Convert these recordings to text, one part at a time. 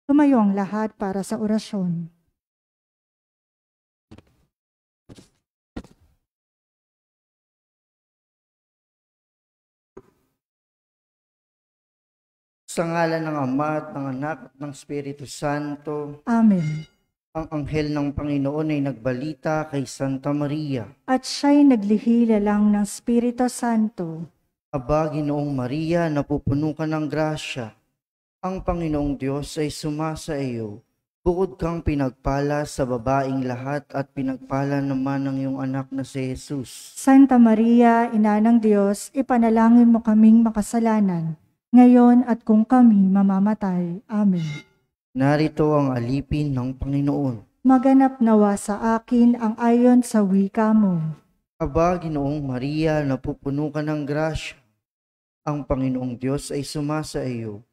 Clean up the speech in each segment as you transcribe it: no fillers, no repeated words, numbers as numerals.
Tumayo ang lahat para sa orasyon. Sa ngalan ng Ama at ng Anak at ng Espiritu Santo. Amen. Ang anghel ng Panginoon ay nagbalita kay Santa Maria. At siya'y naglihila lang ng Espiritu Santo. Aba, Ginoong Maria, napupuno ka ng grasya. Ang Panginoong Diyos ay sumasa iyo. Bukod kang pinagpala sa babaing lahat at pinagpala naman ng iyong anak na si Jesus. Santa Maria, Ina ng Diyos, ipanalangin mo kaming makasalanan, ngayon at kung kami mamamatay. Amen. Narito ang alipin ng Panginoon. Maganap nawa sa akin ang ayon sa wika mo. Aba, Ginoong Maria, napupuno ka ng grasya. Ang Panginoong Diyos ay sumasa iyo.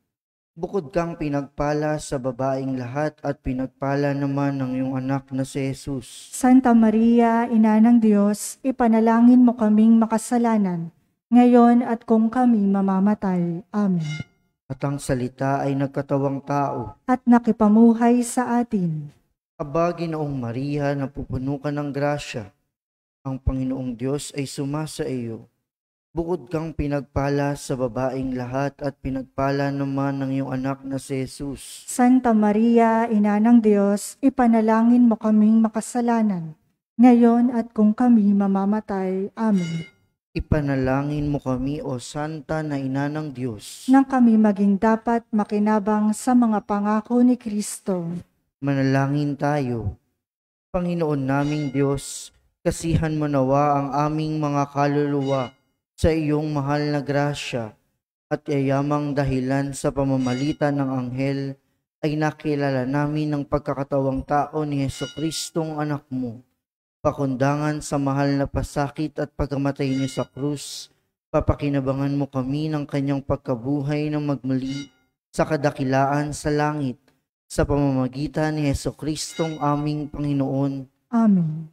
Bukod kang pinagpala sa babaing lahat at pinagpala naman ng iyong anak na si Jesus. Santa Maria, Ina ng Diyos, ipanalangin mo kaming makasalanan, ngayon at kung kami mamamatay. Amen. At ang salita ay nagkatawang tao. At nakipamuhay sa atin. Aba, Ginoong Maria, napupuno ka ng grasya. Ang Panginoong Diyos ay sumasa iyo. Bukod kang pinagpala sa babaing lahat at pinagpala naman ng iyong anak na si Jesus. Santa Maria, Ina ng Diyos, ipanalangin mo kaming makasalanan, ngayon at kung kami mamamatay. Amen. Ipanalangin mo kami, O Santa na Ina ng Diyos, nang kami maging dapat makinabang sa mga pangako ni Kristo. Manalangin tayo. Panginoon naming Diyos, kasihan mo nawa ang aming mga kaluluwa sa iyong mahal na grasya at yayamang dahilan sa pamamalitan ng anghel ay nakilala namin ng pagkakatawang tao ni Jesucristong anak mo. Pakundangan sa mahal na pasakit at pagkamatay niya sa krus, papakinabangan mo kami ng kanyang pagkabuhay ng magmuli sa kadakilaan sa langit sa pamamagitan ni Jesucristong aming Panginoon. Amen.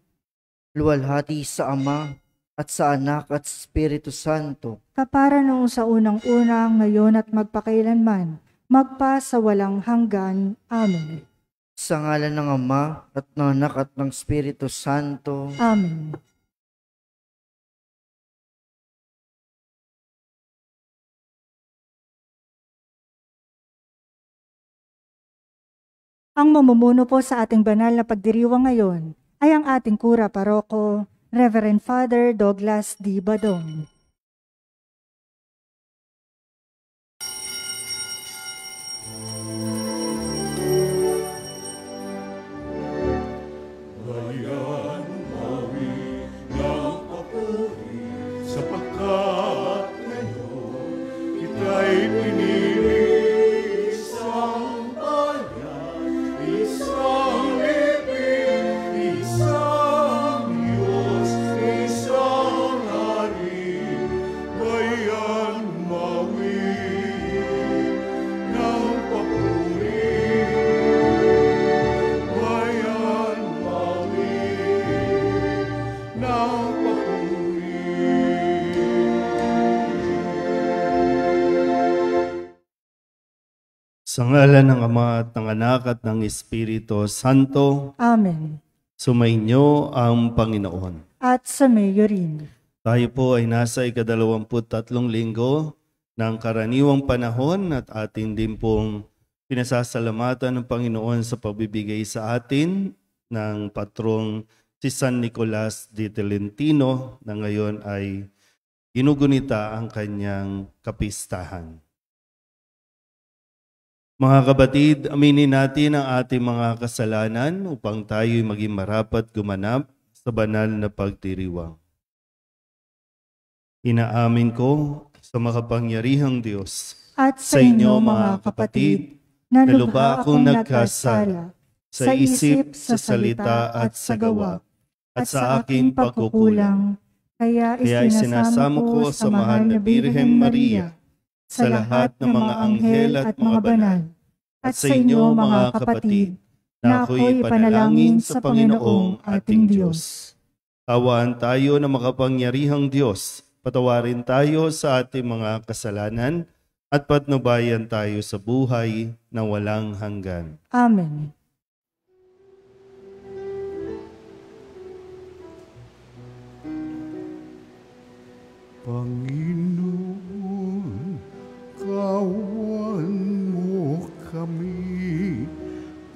Luwalhati sa Ama at sa Anak at sa Espiritu Santo. Kapara noong sa unang-una, ngayon at magpakailanman, magpa sa walang hanggan. Amen. Sa ngalan ng Ama at ng Anak at ng Espiritu Santo. Amen. Ang mamumuno po sa ating banal na pagdiriwang ngayon ay ang ating kura paroko, Reverend Father Douglas D. Badong. Sa ngalan ng Ama at ng Anak at ng Espiritu Santo. Amen. Sumainyo ang Panginoon. At sumayo rin. Tayo po ay nasa ika-23 linggo ng karaniwang panahon at atin din pong pinasasalamatan ng Panginoon sa pagbibigay sa atin ng patrong si San Nicolas de Tolentino na ngayon ay ginugunita ang kanyang kapistahan. Mga kapatid, aminin natin ang ating mga kasalanan upang tayo'y maging marapat gumanap sa banal na pagdiriwang. Inaamin ko sa makapangyarihang Diyos at sa inyo mga kapatid, na lubha akong nagkasala sa isip, sa salita at sa gawa, at sa aking pagkukulang, kaya isinasamo ko sa mahal na Birhen Maria, sa lahat ng mga anghel at mga banal, at sa inyo mga kapatid, na ako'y panalangin sa Panginoong ating Diyos. Tawaan tayo ng makapangyarihang Diyos, patawarin tayo sa ating mga kasalanan at patnubayan tayo sa buhay na walang hanggan. Amen. Panginoon, kawan mo kami,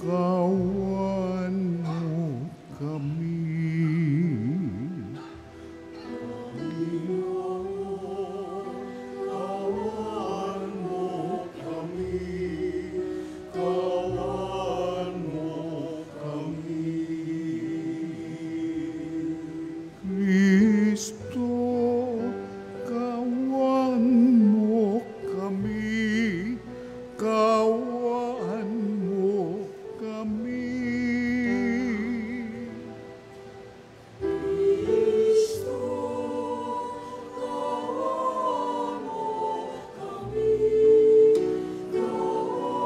kawan mo kami. Kristo, kawan mo kami, kawan mo kami. Kristo, kawan mo kami, kawan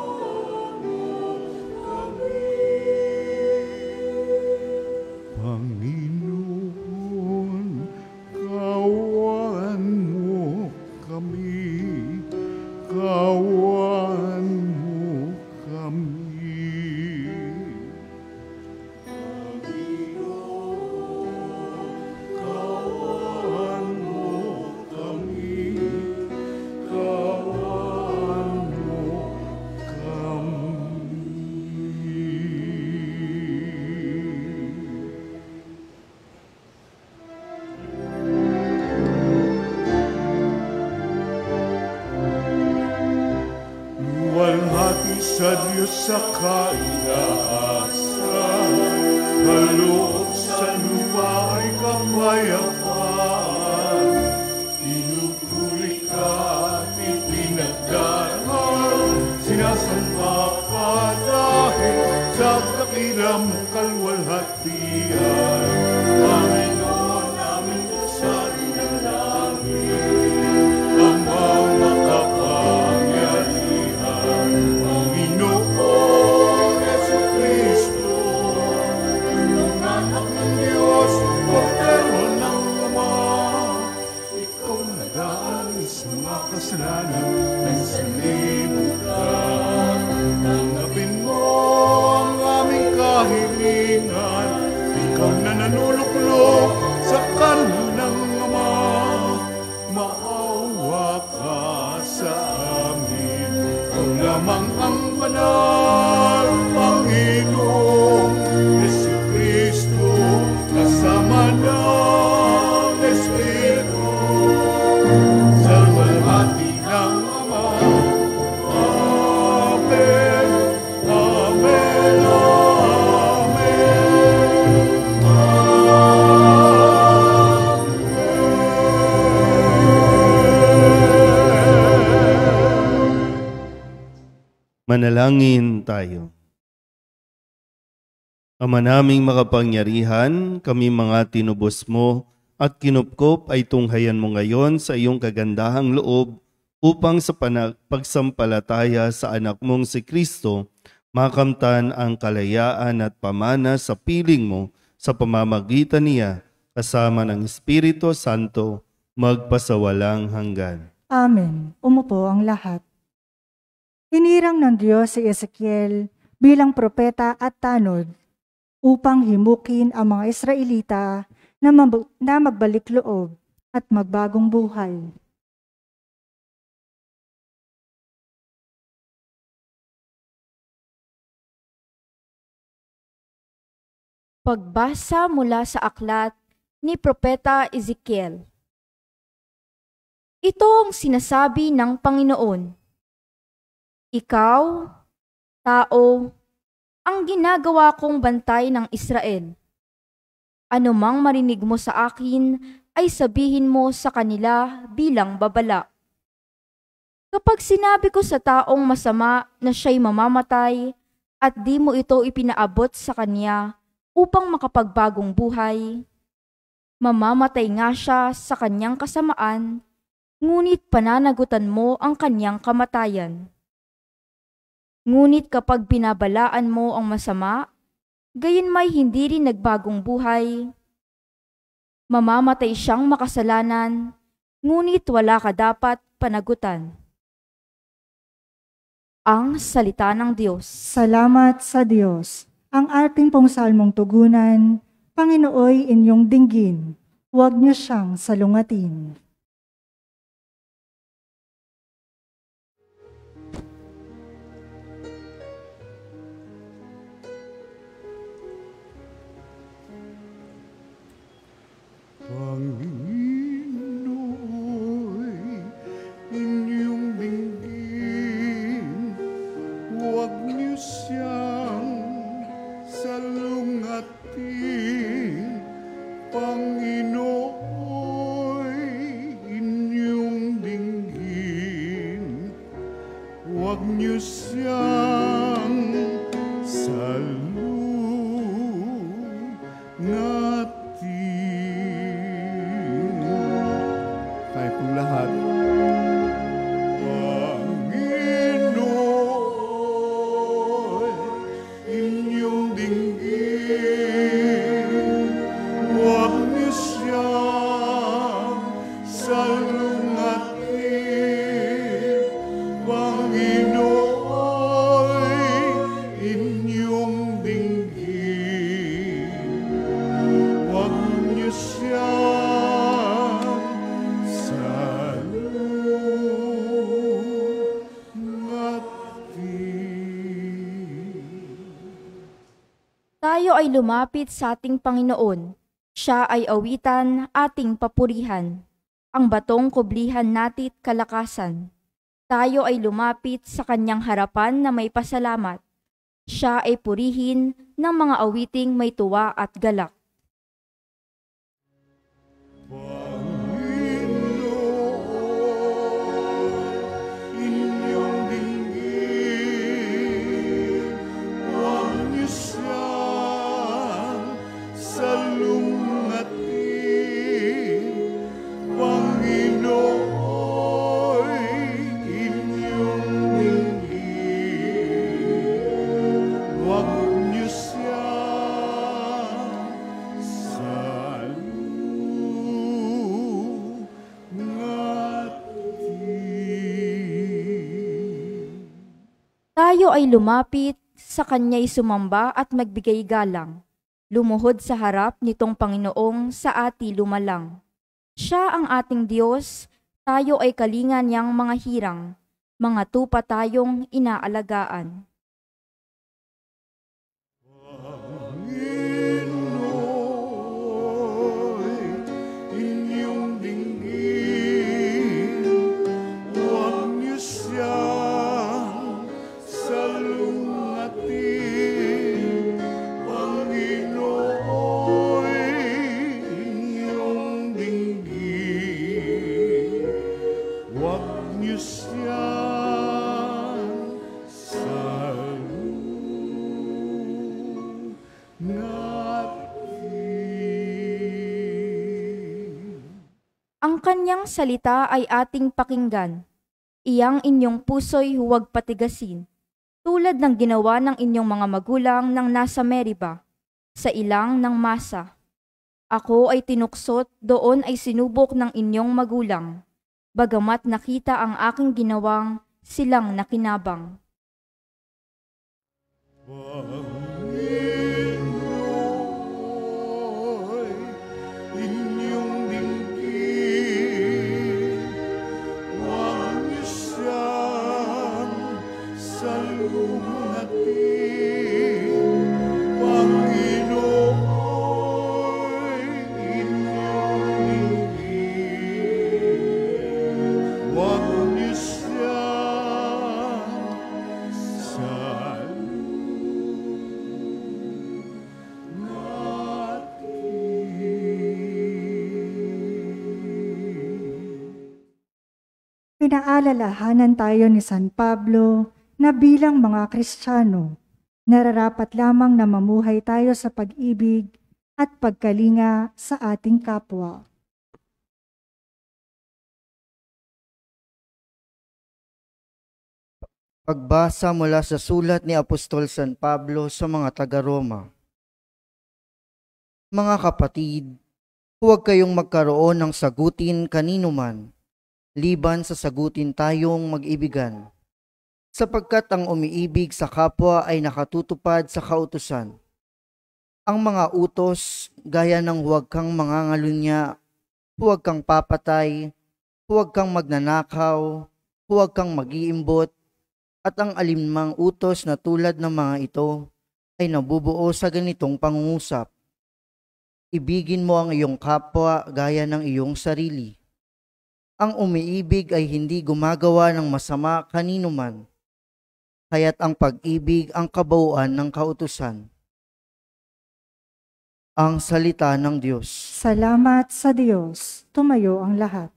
mo kami. Panginoon, kawan mo kami, kawan mo kami. Panginoon, kawan mo kami, kawan mo kami. Luwalhati sa Diyos sa kaitaasan, kaloob sa lupa ay kapayapaan. Pinupuri ka at ipinagdaraan, sinasamba ka dahil sa dakilang kalwalhatian. Panginoon namin sa langit, Amang makapangyarihan, Panginoon Jesucristo, ang anak ng Diyos, Kordero ng Ama. Ikaw nag-aalis sa mga kasalanan ng sanlibutan. Tanggapin mo ang aming kahilingan, ikaw na nanuluklok sa kanan ng Ama. Maawa ka sa amin, ikaw lamang ang banal, Panginoong Jesucristo, kasama ng Espiritu, sa luwalhati ng Ama. Amen, amen, amen. Manalangin tayo. Ama naming makapangyarihan, kami mga tinubos mo at kinupkop ay tunghayan mo ngayon sa iyong kagandahang loob upang sa pagsampalataya sa anak mong si Kristo, makamtan ang kalayaan at pamana sa piling mo sa pamamagitan niya kasama ng Espiritu Santo magpasawalang hanggan. Amen. Umupo ang lahat. Hinirang ng Diyos si Ezekiel bilang propeta at tanod upang himukin ang mga Israelita na magbalik loob at magbagong buhay. Pagbasa mula sa aklat ni Propeta Ezekiel. Ito ang sinasabi ng Panginoon. Ikaw, tao, ang ginagawa kong bantay ng Israel. Ano mang marinig mo sa akin ay sabihin mo sa kanila bilang babala. Kapag sinabi ko sa taong masama na siya'y mamamatay at di mo ito ipinaabot sa kanya upang makapagbagong buhay, mamamatay nga siya sa kanyang kasamaan, ngunit pananagutan mo ang kanyang kamatayan. Ngunit kapag binabalaan mo ang masama, gayon may hindi rin nagbagong buhay, mamamatay siyang makasalanan, ngunit wala ka dapat panagutan. Ang salita ng Diyos. Salamat sa Diyos. Ang ating pong salmong tugunan, Panginooy inyong dinggin, huwag niyo siyang salungatin. Panginoy, inyong dinggin, huwag niyo siyang salungatin. Panginoy, inyong dinggin, huwag niyo siyang salungatin. Tayo pong lahat. Panginoon, inyong dinggin, huwag niyo siyang salungatin. Panginoon, inyong dinggin, huwag niyo siyang Tayo ay lumapit sa ating Panginoon. Siya ay awitan ating papurihan. Ang batong kublihan natit kalakasan. Tayo ay lumapit sa kanyang harapan na may pasalamat. Siya ay purihin ng mga awiting may tuwa at galak. Tayo ay lumapit sa kanya'y sumamba at magbigay galang. Lumuhod sa harap nitong Panginoong sa ati lumalang. Siya ang ating Diyos, tayo ay kalinga niyang mga hirang, mga tupa tayong inaalagaan. Ang kanyang salita ay ating pakinggan. Iyang inyong puso'y huwag patigasin, tulad ng ginawa ng inyong mga magulang nang nasa Meriba, sa ilang ng Masa. Ako ay tinuksot, doon ay sinubok ng inyong magulang, bagamat nakita ang aking ginawang silang nakinabang. Pinaalalahanan tayo ni San Pablo na bilang mga Kristiyano, nararapat lamang na mamuhay tayo sa pag-ibig at pagkalinga sa ating kapwa. Pagbasa mula sa sulat ni Apostol San Pablo sa mga taga-Roma. Mga kapatid, huwag kayong magkaroon ng sagutin kanino man, liban sa sagutin tayong mag-ibigan. sapagkat ang umiibig sa kapwa ay nakatutupad sa kautusan. Ang mga utos gaya ng huwag kang mangangalunya, huwag kang papatay, huwag kang magnanakaw, huwag kang mag-iimbot, at ang alinmang utos na tulad ng mga ito ay nabubuo sa ganitong pangungusap. Ibigin mo ang iyong kapwa gaya ng iyong sarili. Ang umiibig ay hindi gumagawa ng masama kanino man, kaya't ang pag-ibig ang kabuuan ng kautusan. Ang salita ng Diyos. Salamat sa Diyos. Tumayo ang lahat.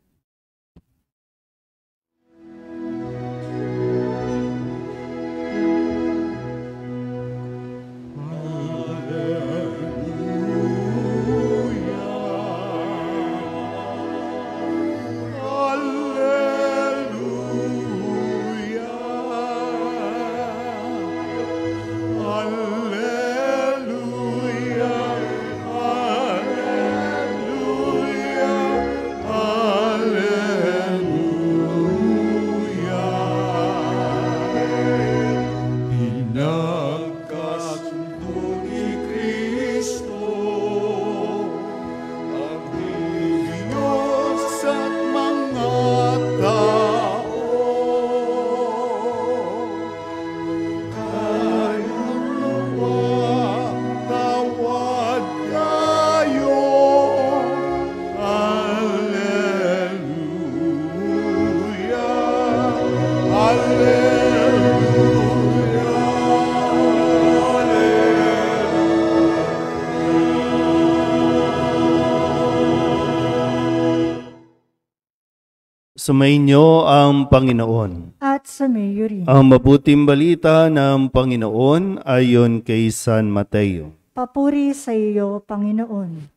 Sumainyo ang Panginoon. At sumayo rin. Ang mabuting balita ng Panginoon ayon kay San Mateo. Papuri sa iyo, Panginoon.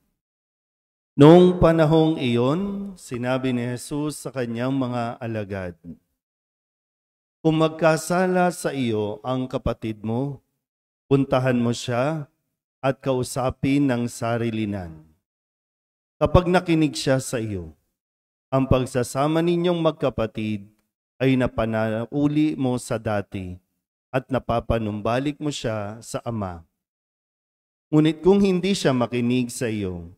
Noong panahong iyon, sinabi ni Jesus sa kanyang mga alagad, "Kung magkasala sa iyo ang kapatid mo, puntahan mo siya at kausapin ng sarilinan. Kapag nakinig siya sa iyo, ang pagsasama ninyong magkapatid ay napanauli mo sa dati at napapanumbalik mo siya sa Ama. Ngunit kung hindi siya makinig sa iyo,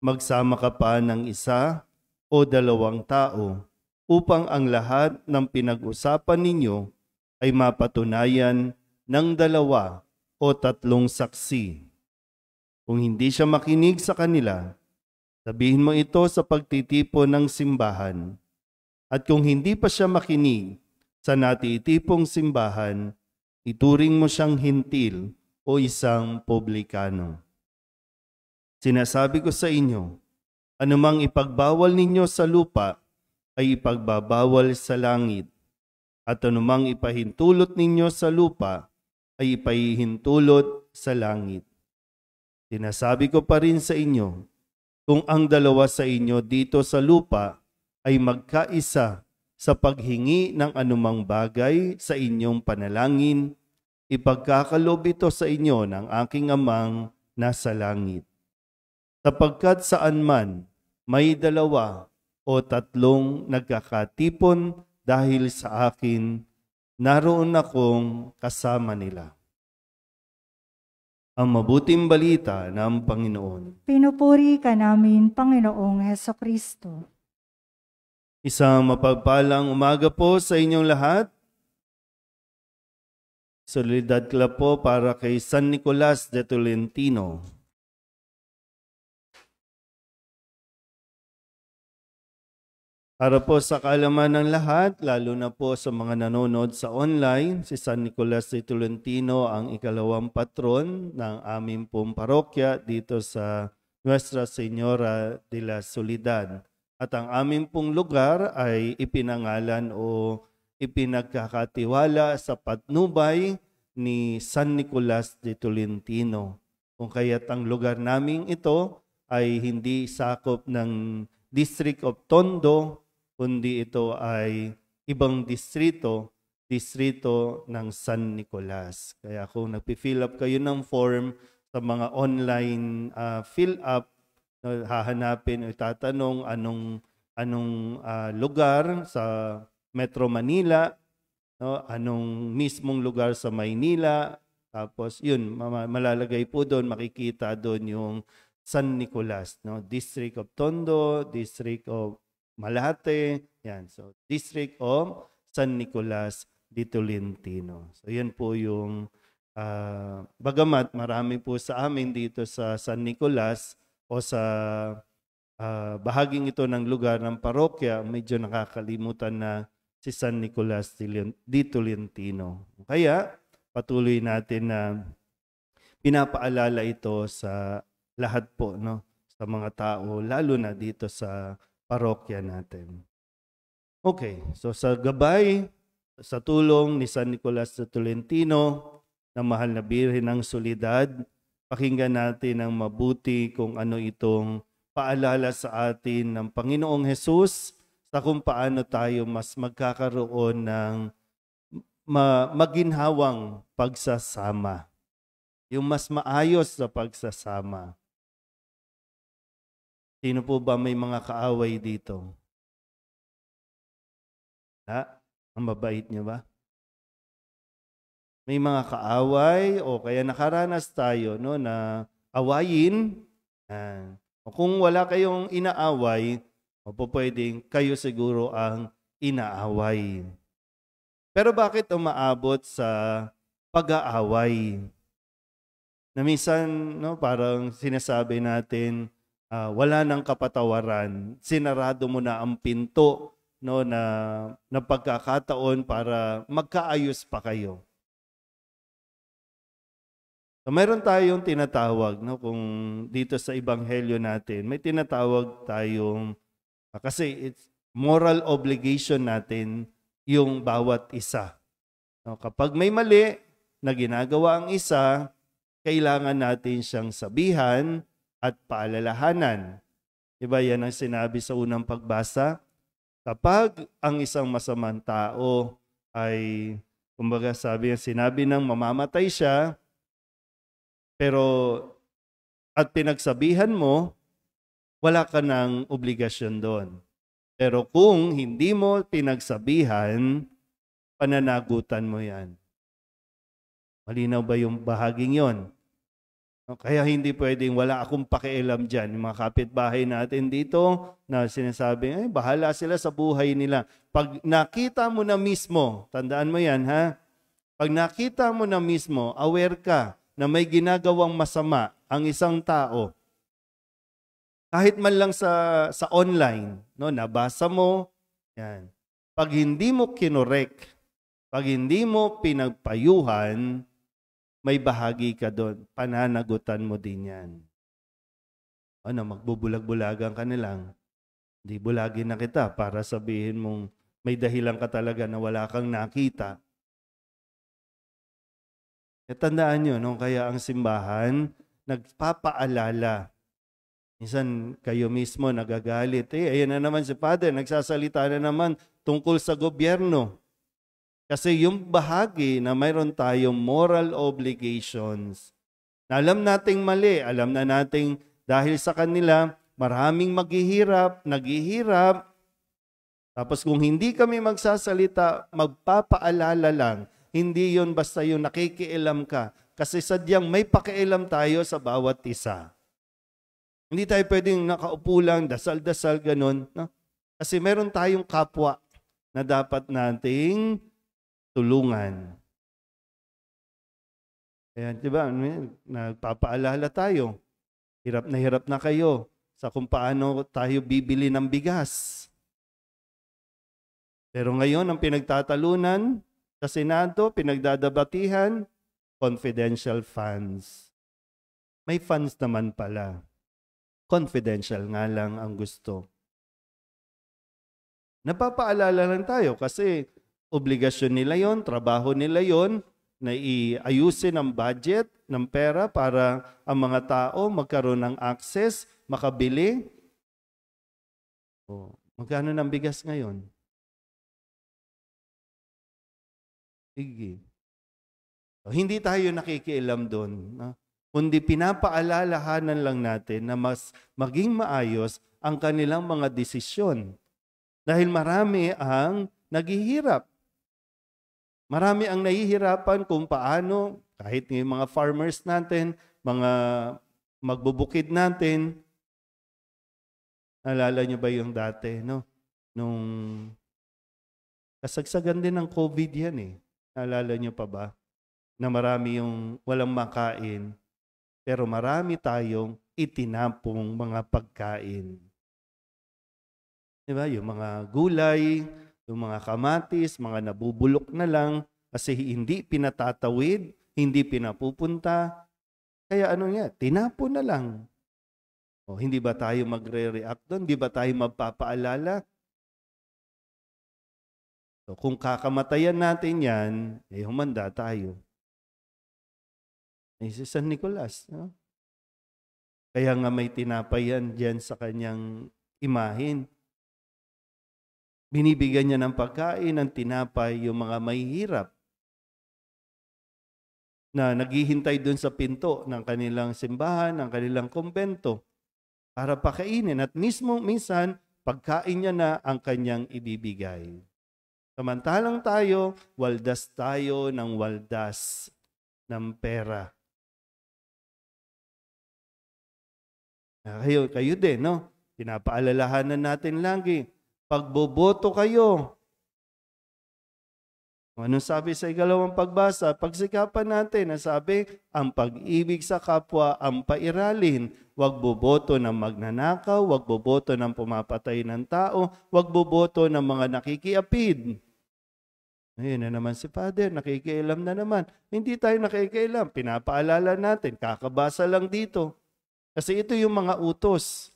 magsama ka pa ng isa o dalawang tao upang ang lahat ng pinag-usapan ninyo ay mapatunayan ng 2 o 3 saksi. Kung hindi siya makinig sa kanila, sabihin mo ito sa pagtitipon ng simbahan. At kung hindi pa siya makinig sa natitipong simbahan, ituring mo siyang hintil o isang publikano. Sinasabi ko sa inyo, anumang ipagbawal ninyo sa lupa ay ipagbabawal sa langit, at anumang ipahintulot ninyo sa lupa ay ipahihintulot sa langit. Sinasabi ko pa rin sa inyo, kung ang 2 sa inyo dito sa lupa ay magkaisa sa paghingi ng anumang bagay sa inyong panalangin, ipagkakalob ito sa inyo ng aking Amang nasa langit. Sapagkat saan man may 2 o 3 nagkakatipon dahil sa akin, naroon akong kasama nila." Ang mabuting balita ng Panginoon. Pinupuri ka namin, Panginoong Hesukristo. Isang mapagpalang umaga po sa inyong lahat. Solidad ka po para kay San Nicolas de Tolentino. Para po sa kaalaman ng lahat, lalo na po sa mga nanonood sa online, si San Nicolas de Tolentino ang ikalawang patron ng aming pong parokya dito sa Nuestra Señora de la Soledad. At ang aming pong lugar ay ipinangalan o ipinagkakatiwala sa patnubay ni San Nicolas de Tolentino. Kung kaya't ang lugar naming ito ay hindi sakop ng District of Tondo, kundi ito ay ibang distrito ng San Nicolas. Kaya kung nagpi-fill up kayo ng form sa mga online fill up, hahanapin o itatanong anong lugar sa Metro Manila no, anong mismong lugar sa Maynila. Tapos yun, malalagay po doon, makikita doon yung San Nicolas, no? District of Tondo, District of Malate, yan. So, District of San Nicolas de Tolentino. So, yan po yung, bagamat marami po sa amin dito sa San Nicolas o sa bahaging ito ng lugar ng parokya, medyo nakakalimutan na si San Nicolas de Tolentino. Kaya, patuloy natin na pinapaalala ito sa lahat po, no, sa mga tao, lalo na dito sa parokya natin. Okay, so sa gabay, sa tulong ni San Nicolas de Tolentino, na mahal na Birhen ng Soledad, pakinggan natin ng mabuti kung ano itong paalala sa atin ng Panginoong Hesus sa kung paano tayo mas magkakaroon ng maginhawang pagsasama. Yung mas maayos sa pagsasama. Sino po ba may mga kaaway dito? Ang mabait niyo ba? May mga kaaway o kaya nakaranas tayo, no, na awayin. O kung wala kayong inaaway, o po pwedeng kayo siguro ang inaaway. Pero bakit umaabot sa pag-aaway? Na minsan, no, parang sinasabi natin, wala nang kapatawaran, sinarado mo na ang pinto, no, na pagkakataon para magkaayos pa kayo. So, mayroon tayong tinatawag, no, kung dito sa ebanghelyo natin, may tinatawag tayong, kasi it's moral obligation natin yung bawat isa. No, kapag may mali na ginagawa ang isa, kailangan natin siyang sabihan at paalalahanan. Diba yan ang sinabi sa unang pagbasa? Kapag ang isang masamang tao ay, kumbaga sinabi ng mamamatay siya, pero at pinagsabihan mo, wala ka ng obligasyon doon. Pero kung hindi mo pinagsabihan, pananagutan mo yan. Malinaw ba yung bahaging yon? Kaya hindi pwedeng wala akong pakialam dyan. Yung mga kapitbahay natin dito na sinasabi, bahala sila sa buhay nila. Pag nakita mo na mismo, tandaan mo yan ha, pag nakita mo na mismo, aware ka na may ginagawang masama ang isang tao, kahit man lang sa online, no, nabasa mo, yan. Pag hindi mo kinorek, pag hindi mo pinagpayuhan, may bahagi ka doon. Pananagutan mo din yan. Magbubulag-bulagan ka na lang. Hindi bulagin na kita para sabihin mong may dahilan ka talaga na wala kang nakita. Tandaan nyo, no? Kaya ang simbahan, nagpapaalala. Minsan kayo mismo nagagalit. Ayan na naman si Father, nagsasalita na naman tungkol sa gobyerno. Kasi yung bahagi na mayroon tayong moral obligations, na alam nating mali, alam na nating dahil sa kanila, maraming naghihirap. Tapos kung hindi kami magsasalita, magpapaalala lang. Hindi yon basta yung nakikialam ka. Kasi sadyang may pakialam tayo sa bawat isa. Hindi tayo pwedeng nakaupo lang, dasal-dasal, ganun. No? Kasi meron tayong kapwa na dapat nating tulungan. Ayan, di ba? Nagpapaalala tayo. Hirap na kayo sa kung paano tayo bibili ng bigas. Pero ngayon, ang pinagtatalunan sa Senado, pinagdadabatihan, confidential funds. May funds naman pala. Confidential nga lang ang gusto. Napapaalala lang tayo kasi obligasyon nila yon, trabaho nila yon, na iayusin ang budget ng pera para ang mga tao magkaroon ng access, makabili. Magkano ng bigas ngayon? Sige. Hindi tayo nakikialam doon. No? Kundi pinapaalalahanan lang natin na mas maging maayos ang kanilang mga desisyon. Dahil marami ang naghihirap. Marami ang nahihirapan kung paano, kahit yung mga farmers natin, mga magbubukid natin. Naalala niyo ba yung dati, no? Nung kasagsagan din ng COVID yan eh. Naalala niyo pa ba? Na marami yung walang makain, pero marami tayong itinapong mga pagkain. Diba? Yung mga gulay, yung mga kamatis, mga nabubulok na lang kasi hindi pinatatawid, hindi pinapupunta. Kaya ano niya, tinapon na lang. O, hindi ba tayo magre-react doon? Hindi ba tayo magpapaalala? So, kung kakamatayan natin yan, eh humanda tayo. Eh, si San Nicolas, no? Kaya nga may tinapay yan dyan sa kanyang imahin. Binibigyan niya ng pagkain, ng tinapay, yung mga mahihirap na naghihintay dun sa pinto ng kanilang simbahan, ng kanilang kumbento para pakainin. At mismo minsan, pagkain niya na ang kanyang ibibigay. Samantalang tayo, waldas tayo ng waldas ng pera. Kayo din, no? Pinapaalalahanan natin lagi. Pagboboto kayo. Anong sabi sa ikalawang pagbasa? Pagsikapan natin, sabi, ang pag-ibig sa kapwa ang pairalin. Huwag boboto ng magnanakaw, huwag boboto ng pumapatay ng tao, huwag boboto ng mga nakikiapid. Ayun na naman si Father, nakikialam na naman. Hindi tayo nakikialam, pinapaalala natin, kakabasa lang dito. Kasi ito yung mga utos.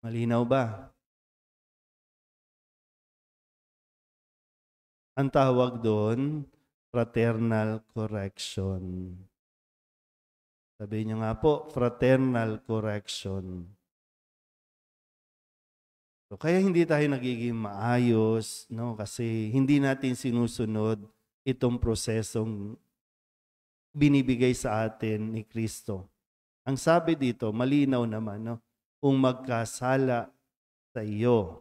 Malinaw ba? Ang tawag doon, fraternal correction. Sabi niyo nga po, fraternal correction. So, kaya hindi tayo nagiging maayos, no? Kasi hindi natin sinusunod itong prosesong binibigay sa atin ni Kristo. Ang sabi dito, malinaw naman, no? Kung magkasala sa iyo.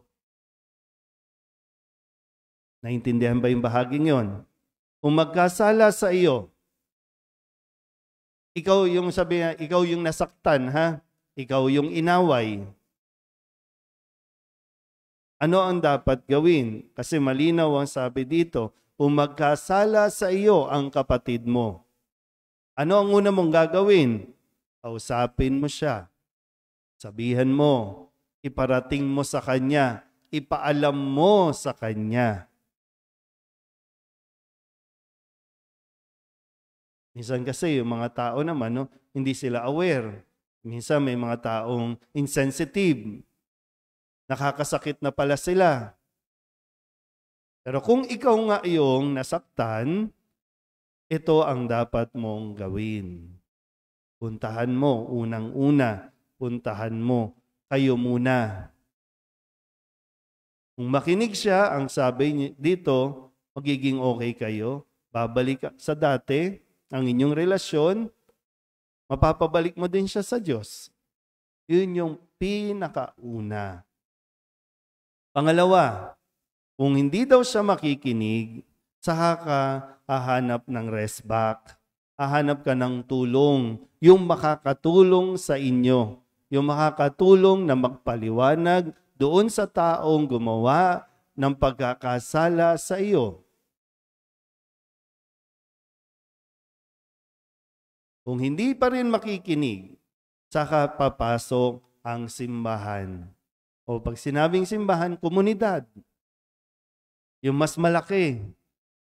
Naintindihan ba yung bahaging yon? Kung magkasala sa iyo, ikaw yung sabi, ikaw yung nasaktan, ha? Ikaw yung inaway. Ano ang dapat gawin? Kasi malinaw ang sabi dito, kung magkasala sa iyo ang kapatid mo, ano ang una mong gagawin? Kausapin mo siya. Sabihan mo, iparating mo sa kanya, ipaalam mo sa kanya. Minsan kasi yung mga tao naman, no, hindi sila aware. Minsan may mga taong insensitive. Nakakasakit na pala sila. Pero kung ikaw nga yung nasaktan, ito ang dapat mong gawin. Puntahan mo, unang-una, puntahan mo, kayo muna. Kung makinig siya, ang sabi dito, magiging okay kayo, babalik sa dati, ang inyong relasyon, mapapabalik mo din siya sa Diyos. Yun yung pinakauna. Pangalawa, kung hindi daw siya makikinig, saka ka hahanap ng rest back. Hahanap ka ng tulong, yung makakatulong sa inyo. Yung makakatulong na magpaliwanag doon sa taong gumawa ng pagkakasala sa iyo. Kung hindi pa rin makikinig, saka papasok ang simbahan. O pag sinabing simbahan, komunidad. Yung mas malaki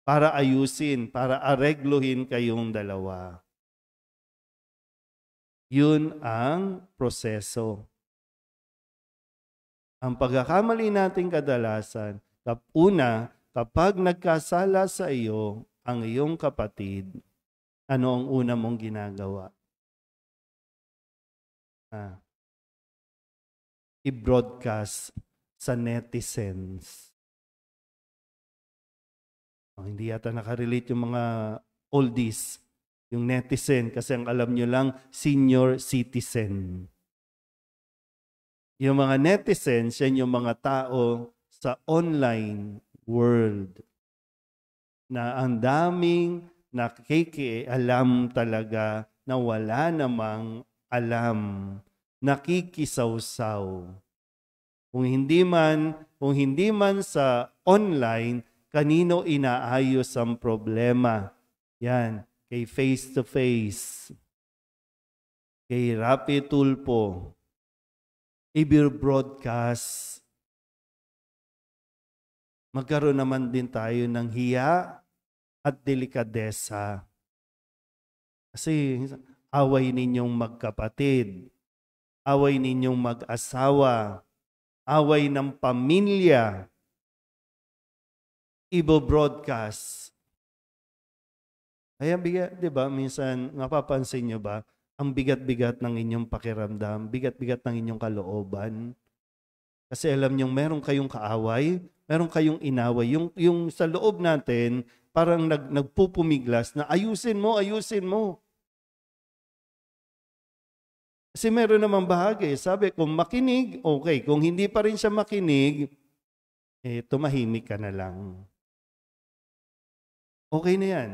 para ayusin, para aregluhin kayong dalawa. Yun ang proseso. Ang pagkakamali natin kadalasan, una, kapag nagkasala sa iyo ang iyong kapatid, ano ang una mong ginagawa? I-broadcast sa netizens. Hindi yata nakarelate yung mga oldies, yung netizen, kasi ang alam nyo lang, senior citizen. Yung mga netizens, yan yung mga tao sa online world na ang daming nakikialam talaga na wala namang alam, nakikisawsaw. Kung hindi man sa online, kanino inaayos ang problema? Yan, kay face-to-face, kay Rapi Tulpo, i-broadcast. Magkaroon naman din tayo ng hiya at delikadesa. Kasi away ninyong magkapatid, away ninyong mag-asawa, away ng pamilya, i-broadcast. Kaya bigat, di ba, minsan napapansin nyo ba, ang bigat-bigat ng inyong pakiramdam, bigat-bigat ng inyong kalooban. Kasi alam nyo, meron kayong kaaway, meron kayong inaway. Yung sa loob natin, parang nagpupumiglas na ayusin mo. Kasi meron namang bahagi. Sabi, kung makinig, okay. Kung hindi pa rin siya makinig, tumahimik ka na lang. Okay na yan.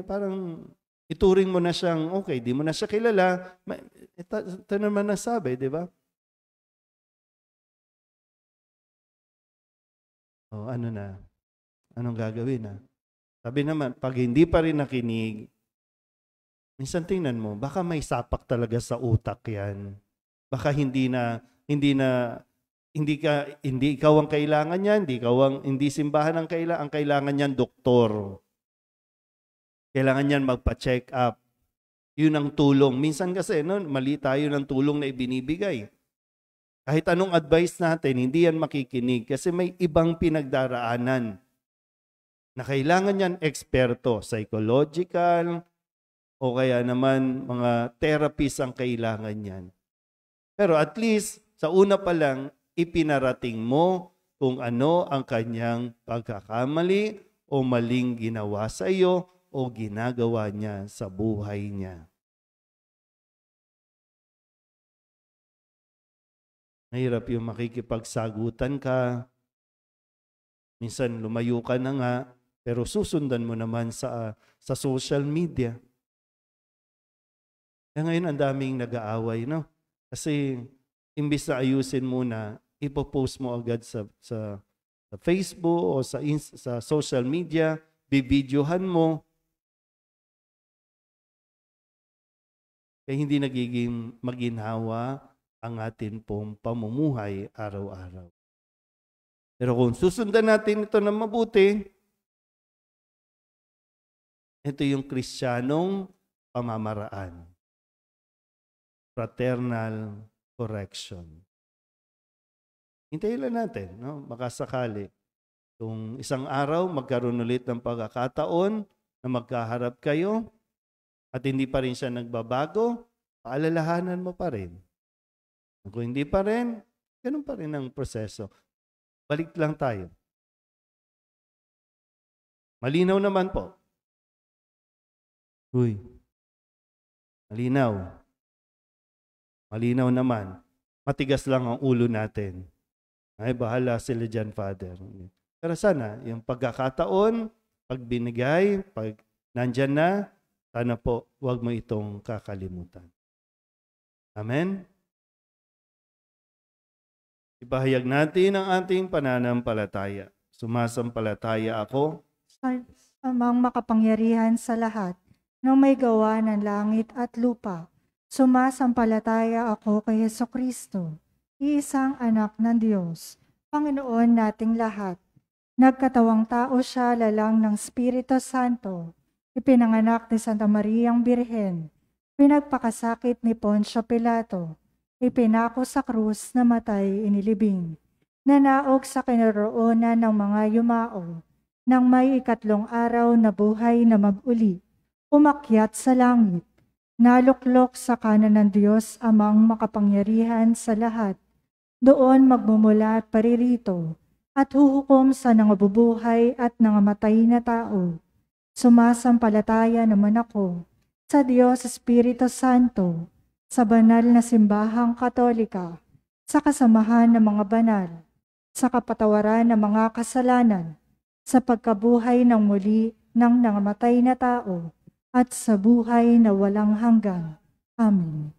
Parang ituring mo na siyang, okay, di mo na siya kilala. Ito naman nasabi, di ba? O, ano na? Anong gagawin na? Sabi naman, pag hindi pa rin nakinig, minsan tingnan mo, baka may sapak talaga sa utak yan. Baka hindi ikaw ang kailangan niyan, hindi simbahan ang kailangan niyan doktor. Kailangan niyan magpa-check up. Yun ang tulong. Minsan kasi, mali tayo ng tulong na ibinibigay. Kahit anong advice natin, hindi yan makikinig kasi may ibang pinagdaraanan na kailangan niyan eksperto, psychological, o kaya naman mga therapist ang kailangan niyan. Pero at least, sa una pa lang, ipinarating mo kung ano ang kanyang pagkakamali o maling ginawa sa iyo o ginagawa niya sa buhay niya. Mahirap yung makikipagsagutan ka. Minsan lumayo ka na nga, pero susundan mo naman sa social media. Kaya ngayon ang daming nag-aaway, no? Kasi imbis na ayusin muna, ipopost mo agad sa Facebook o sa social media, bibidyohan mo. Kaya hindi nagiging maginhawa ang atin pong pamumuhay araw-araw. Pero kung susundan natin ito na mabuti, ito yung Kristiyanong pamamaraan. Fraternal correction. Hintayin lang natin, no? Baka sakali. Kung isang araw magkaroon ulit ng pagkakataon na magkaharap kayo, at hindi pa rin siya nagbabago, paalalahanan mo pa rin. Kung hindi pa rin, ganun pa rin ang proseso. Balik lang tayo. Malinaw naman po. Uy, malinaw. Malinaw naman. Matigas lang ang ulo natin. Ay, bahala sila dyan, Father. Pero sana, yung pagkakataon, pag binigay, pag nandyan na, sana po, huwag mo itong kakalimutan. Amen? Ipahayag natin ang ating pananampalataya. Sumasampalataya ako Sa amang makapangyarihan sa lahat, na may gawa ng langit at lupa. Sumasampalataya ako kay Jesucristo, iisang anak ng Diyos, Panginoon nating lahat. Nagkatawang tao siya lalang ng Espiritu Santo. Ipinanganak ni Santa Mariang Birhen. Pinagpakasakit ni Poncio Pilato. Ipinako sa krus na matay inilibing. Nanaog sa kinaroonan ng mga yumao. Nang may ikatlong araw na buhay na mag-uli. Umakyat sa langit. Naluklok sa kanan ng Diyos amang makapangyarihan sa lahat. Doon magmumula at paririto. At huhukom sa nangabubuhay at nangamatay na tao. Sumasampalataya naman ako sa Diyos Espiritu Santo, sa banal na simbahang Katolika, sa kasamahan ng mga banal, sa kapatawaran ng mga kasalanan, sa pagkabuhay ng muli ng nangamatay na tao, at sa buhay na walang hanggan. Amen.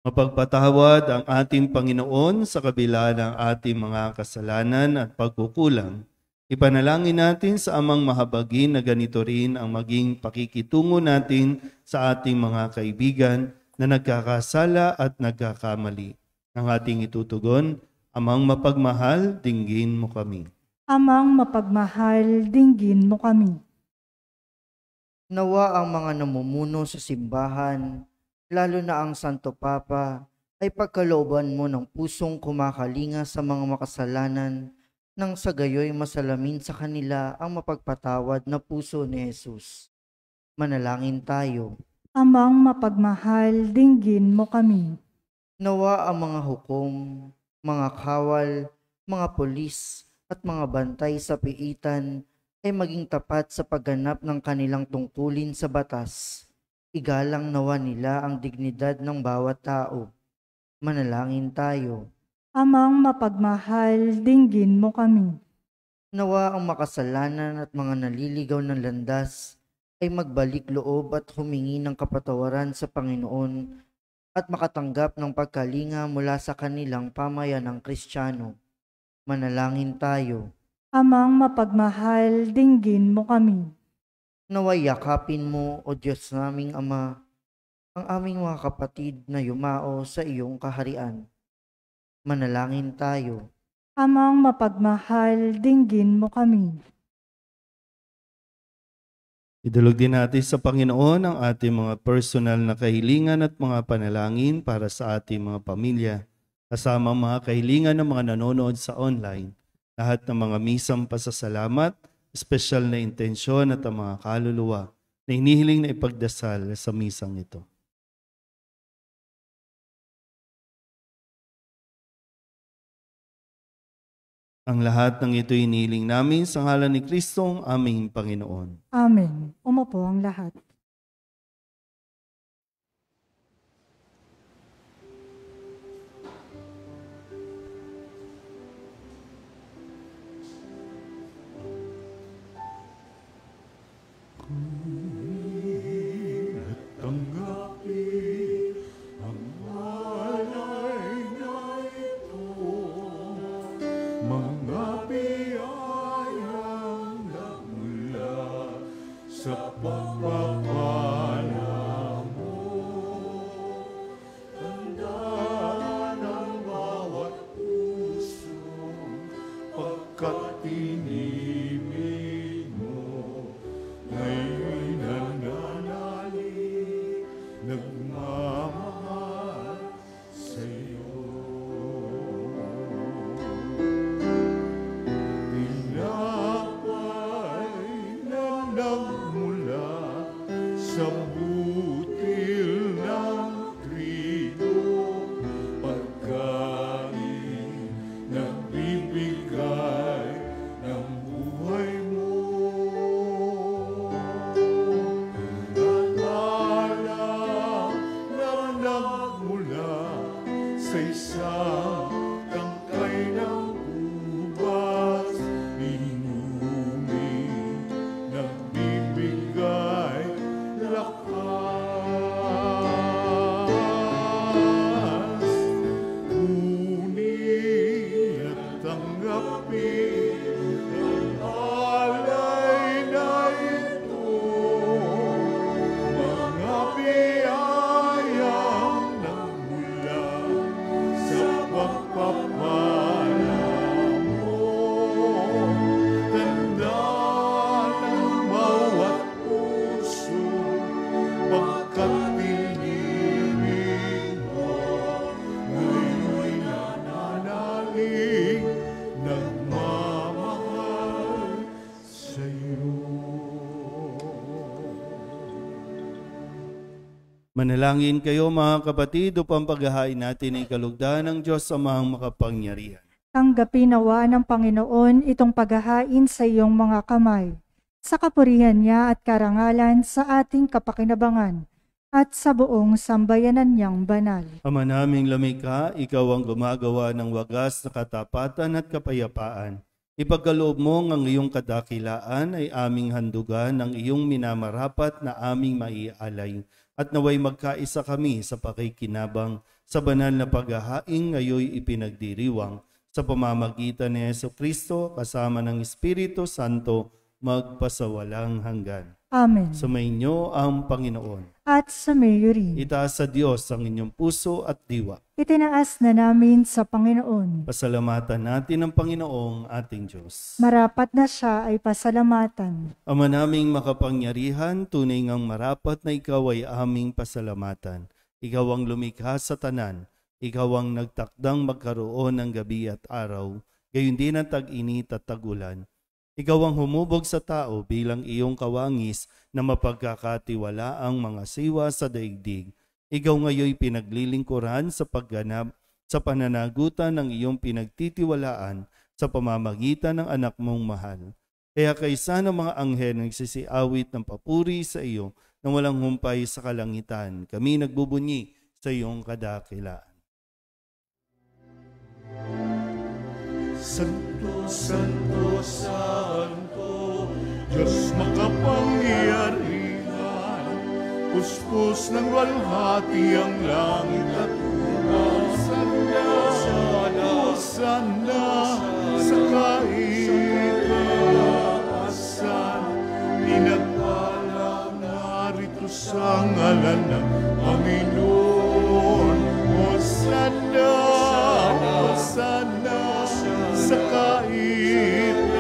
Mapagpatawad ang ating Panginoon sa kabila ng ating mga kasalanan at pagkukulang. Ipanalangin natin sa Amang Mahabagin na ganito rin ang maging pakikitungo natin sa ating mga kaibigan na nagkakasala at nagkakamali. Ang ating itutugon, Amang mapagmahal, dinggin mo kami. Amang mapagmahal, dinggin mo kami. Nawa ang mga namumuno sa simbahan, lalo na ang Santo Papa, ay pagkalooban mo ng pusong kumakalinga sa mga makasalanan, nang sa gayoy masalamin sa kanila ang mapagpatawad na puso ni Jesus. Manalangin tayo. Amang mapagmahal, dinggin mo kami. Nawa ang mga hukom, mga kawal, mga pulis at mga bantay sa piitan ay maging tapat sa pagganap ng kanilang tungkulin sa batas. Igalang nawa nila ang dignidad ng bawat tao. Manalangin tayo. Amang mapagmahal, dinggin mo kami. Nawa ang makasalanan at mga naliligaw ng landas ay magbalik loob at humingi ng kapatawaran sa Panginoon at makatanggap ng pagkalinga mula sa kanilang pamayanang Kristiyano. Manalangin tayo. Amang mapagmahal, dinggin mo kami. Naway yakapin mo, O Diyos naming Ama, ang aming mga kapatid na yumao sa iyong kaharian. Manalangin tayo. Amang mapagmahal, dinggin mo kami. Idulog din natin sa Panginoon ang ating mga personal na kahilingan at mga panalangin para sa ating mga pamilya, kasama ang mga kahilingan ng mga nanonood sa online, lahat ng mga misang pasasalamat, espesyal na intensyon at ang mga kaluluwa na hinihiling na ipagdasal sa misang ito. Ang lahat ng ito hinihiling namin sa ngalan ni Kristong aming Panginoon. Amen. Umupo ang lahat. Tanggapin ang alay na ito, mga biyayang nagmula sa pagpapala mo. Tandaan ang bawat puso, pagkat inibig mo, ngayon'y nananalig, nagmamahal sa'yo. Tinapay na nagmula sa butil ng trigo, pagkain nagbibigay ng buhay mo. Alam na nagmula sa isang tangkay ng ubas, inumin, nagbibigay lakas. Kunin at tanggapin ang alay na ito, mga biyayang nagmula sa pagpapala mo. Tandaan ang bawat puso, pagkat inibig mo, ngayon'y nananalig, nagmamahal sa'yo. Manalangin kayo mga kapatid upang paghahain natin ay kalugdan ng Diyos Amang makapangyarihan. Tanggapin nawa ng Panginoon itong paghahain sa iyong mga kamay, sa kapurihan niya at karangalan sa ating kapakinabangan, at sa buong sambayanan niyang banal. Ama naming lumikha, ikaw ang gumagawa ng wagas na katapatan at kapayapaan. Ipagkaloob mo ang iyong kadakilaan ay aming handugan ng iyong minamarapat na aming maialay. At naway magkaisa kami sa pakikinabang sa banal na paghahaing ngayoy ipinagdiriwang sa pamamagitan ni Jesucristo kasama ng Espiritu Santo magpasawalang hanggan. Amen. Sumainyo ang Panginoon. At sumayo rin. Itaas sa Diyos ang inyong puso at diwa. Itinaas na namin sa Panginoon. Pasalamatan natin ang Panginoong ating Diyos. Marapat na siya ay pasalamatan. Ama naming makapangyarihan, tunay ngang marapat na ikaw ay aming pasalamatan. Ikaw ang lumikha sa tanan. Ikaw ang nagtakdang magkaroon ng gabi at araw, gayon din ang tag-init at tag-ulan. Ikaw ang humubog sa tao bilang iyong kawangis na mapagkakatiwala ang mga siwa sa daigdig. Ikaw ngayoy pinaglilingkuran sa pagganap sa pananagutan ng iyong pinagtitiwalaan sa pamamagitan ng anak mong mahal. Kaya kaysa ng mga anghel nagsisiawit ng papuri sa iyo nang walang humpay sa kalangitan, kami nagbubunyi sa iyong kadakilaan. Santo, Santo, Santo, Diyos makapangyarihan, puspos ng walhati ang langit at lupa. Sana sa kaitaasan, pinagpala narito sa ngalan ng Panginoon. Hosanna, Hosanna sa kaitaasan.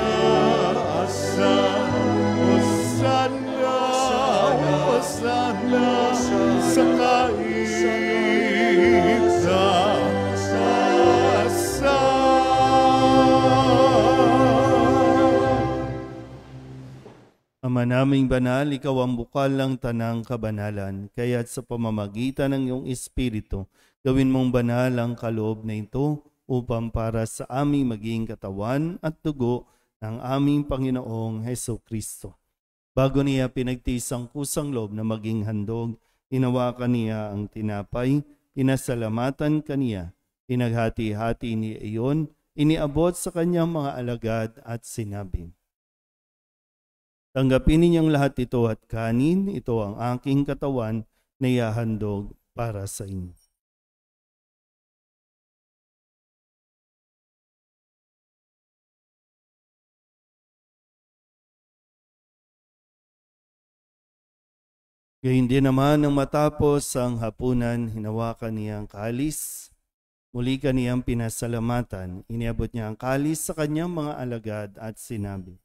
Hosanna, Hosanna sa kaitaasan. Ama naming banal, ikaw ang bukal ng tanang kabanalan, kaya't sa pamamagitan ng iyong Espiritu, gawin mong banal ang kaloob na ito upang para sa aming maging katawan at dugo ng aming Panginoong Jesucristo. Bago niya pinagtiis ang kusang loob na maging handog, inawakan niya ang tinapay, pinasalamatan kaniya, pinaghati-hati niya iyon, iniabot sa kanyang mga alagad at sinabi, tanggapin ninyong lahat ito at kanin, ito ang aking katawan na ihahandog para sa inyo. Gayun din naman nang matapos ang hapunan, hinawakan niya ang kalis. Muli kaniyang pinasalamatan, iniabot niya ang kalis sa kanyang mga alagad at sinabi,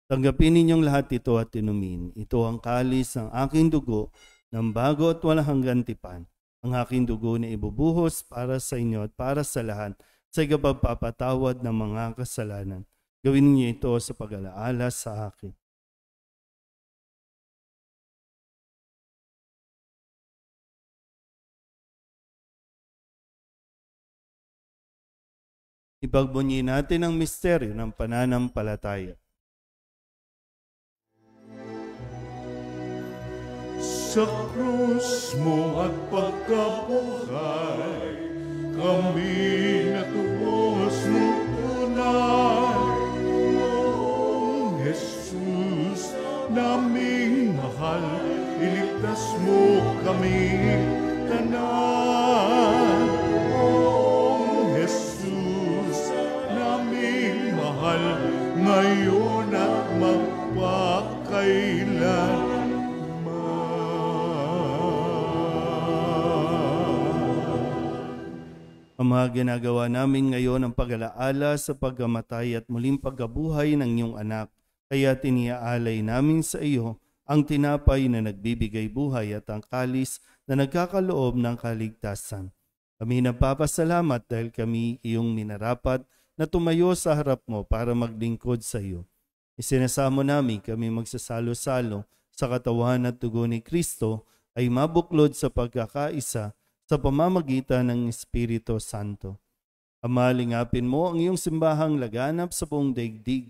tanggapin ninyong lahat ito at inumin. Ito ang kalis ng aking dugo ng bago at walang hanggang tipan. Ang aking dugo na ibubuhos para sa inyo at para sa lahat sa ikapagpapatawad ng mga kasalanan. Gawin niyo ito sa pag-alaala sa akin. Ipagbunyi natin ang misteryo ng pananampalataya. Sa krus mo at pagkabuhay, kami natubos mo tunay. Oong Jesus, naming mahal, iligtas mo kami tanan. Oong Jesus, naming mahal, ngayon at magpakailan. Ang mga ginagawa namin ngayon ang pag-alaala sa pagkamatay at muling pagkabuhay ng iyong anak, kaya tiniaalay namin sa iyo ang tinapay na nagbibigay buhay at ang kalis na nagkakaloob ng kaligtasan. Kami nagpapasalamat dahil kami iyong minarapat na tumayo sa harap mo para maglingkod sa iyo. Isinasamo namin kami magsasalo-salo sa katawan at dugo ni Kristo ay mabuklod sa pagkakaisa sa pamamagitan ng Espiritu Santo. Ama, lingapin mo ang iyong simbahang laganap sa buong daigdig.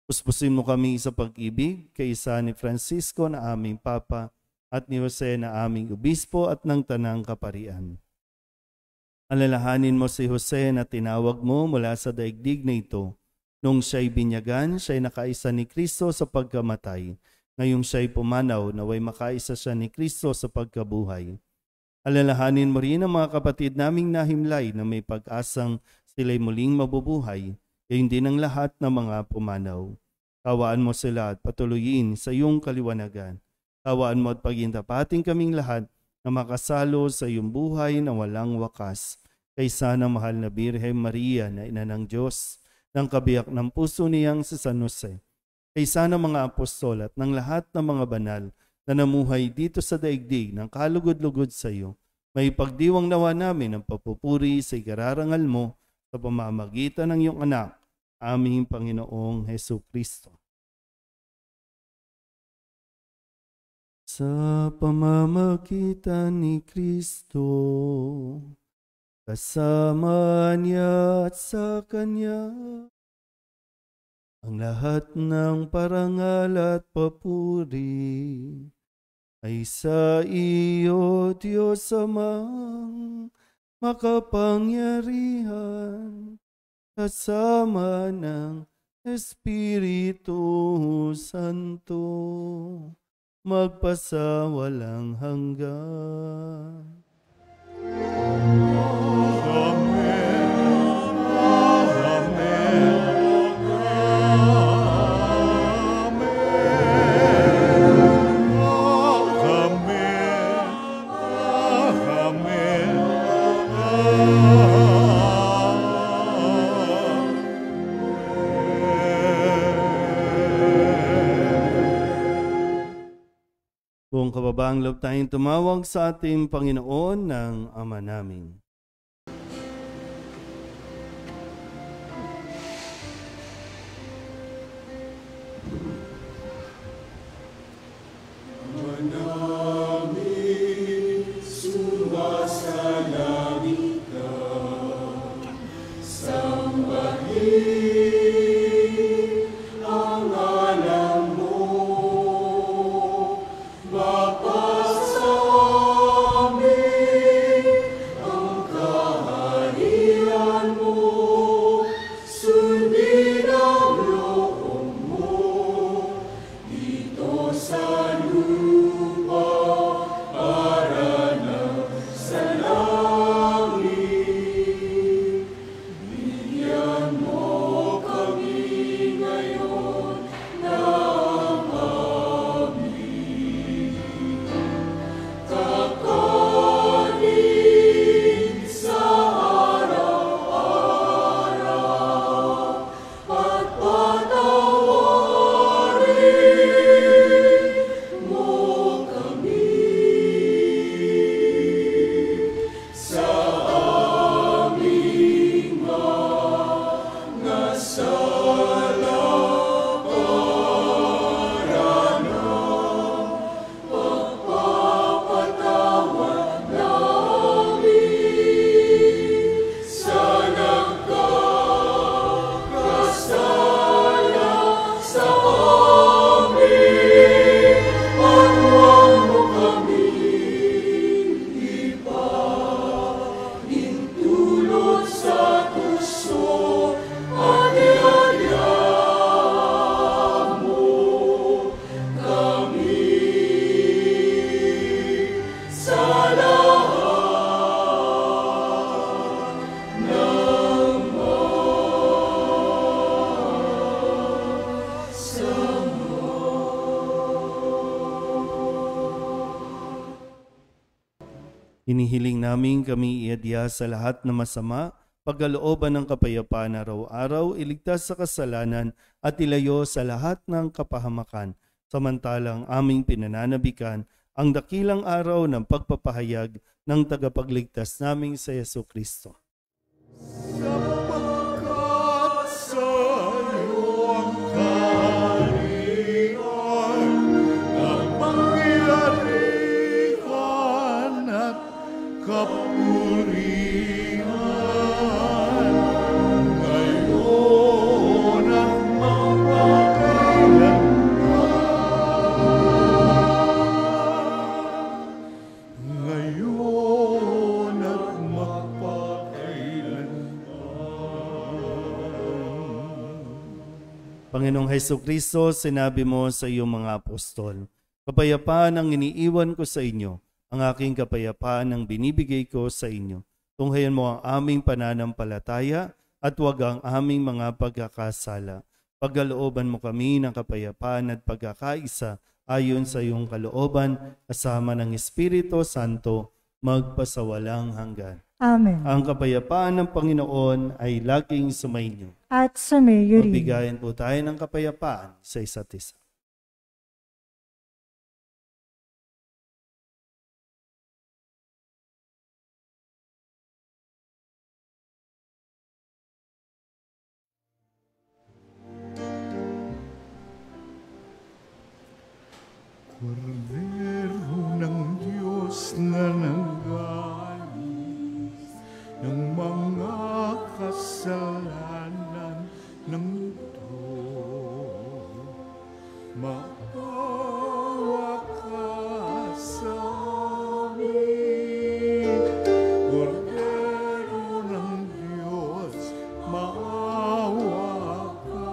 Puspusin mo kami sa pag-ibig kay San Francisco na aming Papa, at ni Jose na aming obispo at ng tanang kaparian. Alalahanin mo si Jose na tinawag mo mula sa daigdig na ito. Nung siya'y binyagan, siya'y nakaisa ni Kristo sa pagkamatay. Ngayong siya'y pumanaw, naway makaisa siya ni Kristo sa pagkabuhay. Alalahanin mo rin ang mga kapatid naming nahimlay na may pag-asang sila'y muling mabubuhay, gayon din ang lahat ng mga pumanaw. Kawaan mo sila at patuloyin sa iyong kaliwanagan. Kawaan mo at pagintapating kaming lahat na makasalo sa iyong buhay na walang wakas. Kaysa ng mahal na Birhen Maria na ina ng Diyos, ng kabiyak ng puso niyang si San Jose. Kaysa ng mga apostol at ng lahat ng mga banal na namuhay dito sa daigdig ng kalugod-lugod sa iyo, may pagdiwang nawa namin ang papupuri sa ikararangal mo sa pamamagitan ng iyong anak, aming Panginoong Hesu Kristo. Sa pamamagitan ni Kristo, kasama niya at sa Kanya, ang lahat ng parangal at papuri ay sa iyo, Diyos Amang makapangyarihan, kasama ng Espiritu Santo, magpasawalang hanggan. Kung kababaang loob tayong tumawag sa ating Panginoon ng Ama namin. Hinihiling namin kami iadya sa lahat na masama, pagkalooban ng kapayapaan araw-araw, iligtas sa kasalanan at ilayo sa lahat ng kapahamakan. Samantalang aming pinananabikan ang dakilang araw ng pagpapahayag ng tagapagligtas naming sa Yesu Kristo. Sapagkat sa iyo ang kaharian, ang pangyarihan at kapurihan, ngayon at magpakailanman. Panginoong Hesukristo, sinabi mo sa iyong mga apostol, kapayapaan ang iniiwan ko sa inyo, ang aking kapayapaan ang binibigay ko sa inyo. Tunghayan mo ang aming pananampalataya at huwag ang aming mga pagkakasala. Pagkalooban mo kami ng kapayapaan at pagkakaisa ayon sa iyong kalooban, kasama ng Espiritu Santo, magpasawalang hanggan. Amen. Ang kapayapaan ng Panginoon ay laging sumainyo. At sumayo rin. Magbigayan po tayo ng kapayapaan sa isa't isa. Kordero ng Diyos na nanggalis ng mga kasalanan ng mundo, maawa ka sa amin. Kordero ng Diyos, maawa ka.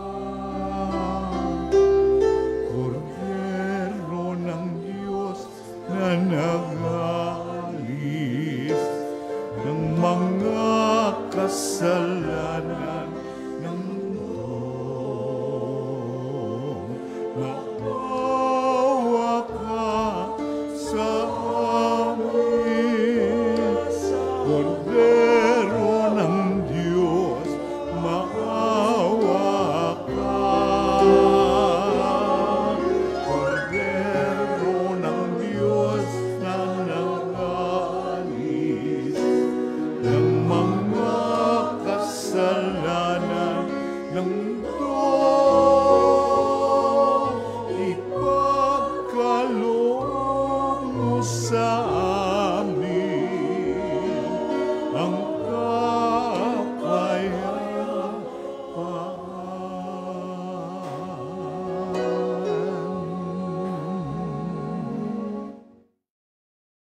Kordero ng Diyos na nagalis ng mga kasalanan ng mundo, maawa ka sa amin. Kordero ng Diyos, maawa ka. Kordero ng Diyos na nagalis ng mga kasalanan ng mundo, ipagkaloob mo sa amin ang kapayapaan.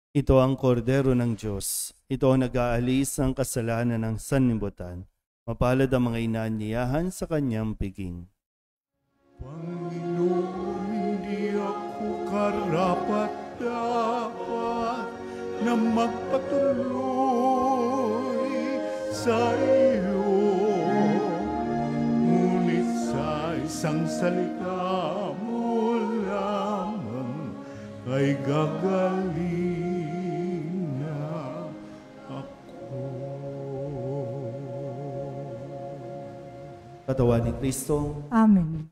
Ito ang kordero ng Diyos. Ito ang nag-aalis ng kasalanan ng sanlibutan. Mapalad ang mga inaanyayahan sa kanyang piging. Panginoon, hindi ako karapat-dapat na magpatuloy sa iyo. Ngunit sa isang salita mo lamang ay gagaling na ako. Katawan ni Kristo, Amen.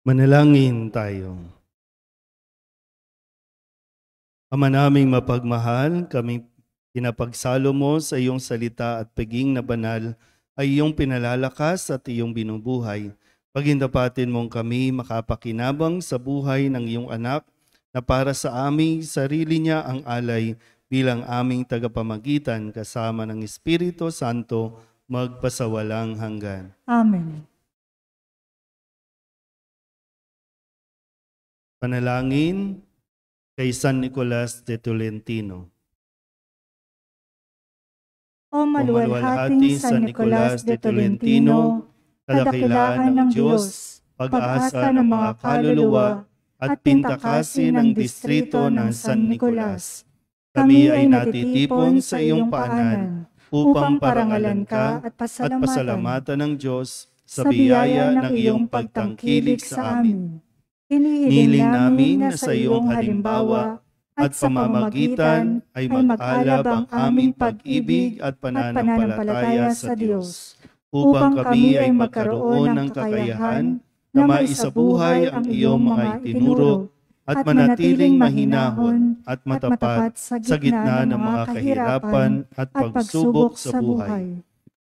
manalangin tayo. Ama naming mapagmahal, kami pinapagsalo mo sa iyong salita at paging na banal ay iyong pinalalakas at iyong binubuhay. Pagindapatin mong kami makapakinabang sa buhay ng iyong anak na para sa aming sarili niya ang alay bilang aming tagapamagitan kasama ng Espiritu Santo magpasawalang hanggan. Amen. Panalangin kay San Nicolas de Tolentino. O maluwalhating San Nicolas de Tolentino, kadakilaan ng Diyos, pag-asa ng mga kaluluwa, at pintakasin ng distrito ng San Nicolas. Kami ay natitipon sa iyong paanan upang parangalan ka at pasalamatan ng Diyos sa biyaya ng iyong pagtangkilik sa amin. Hinihiling namin na sa iyong halimbawa at sa pamamagitan ay mag-alab ang aming pag-ibig at pananampalataya sa Diyos, upang kami ay magkaroon ng kakayahan na maisabuhay ang iyong mga itinuro at manatiling mahinahon at matapat sa gitna ng mga kahirapan at pagsubok sa buhay.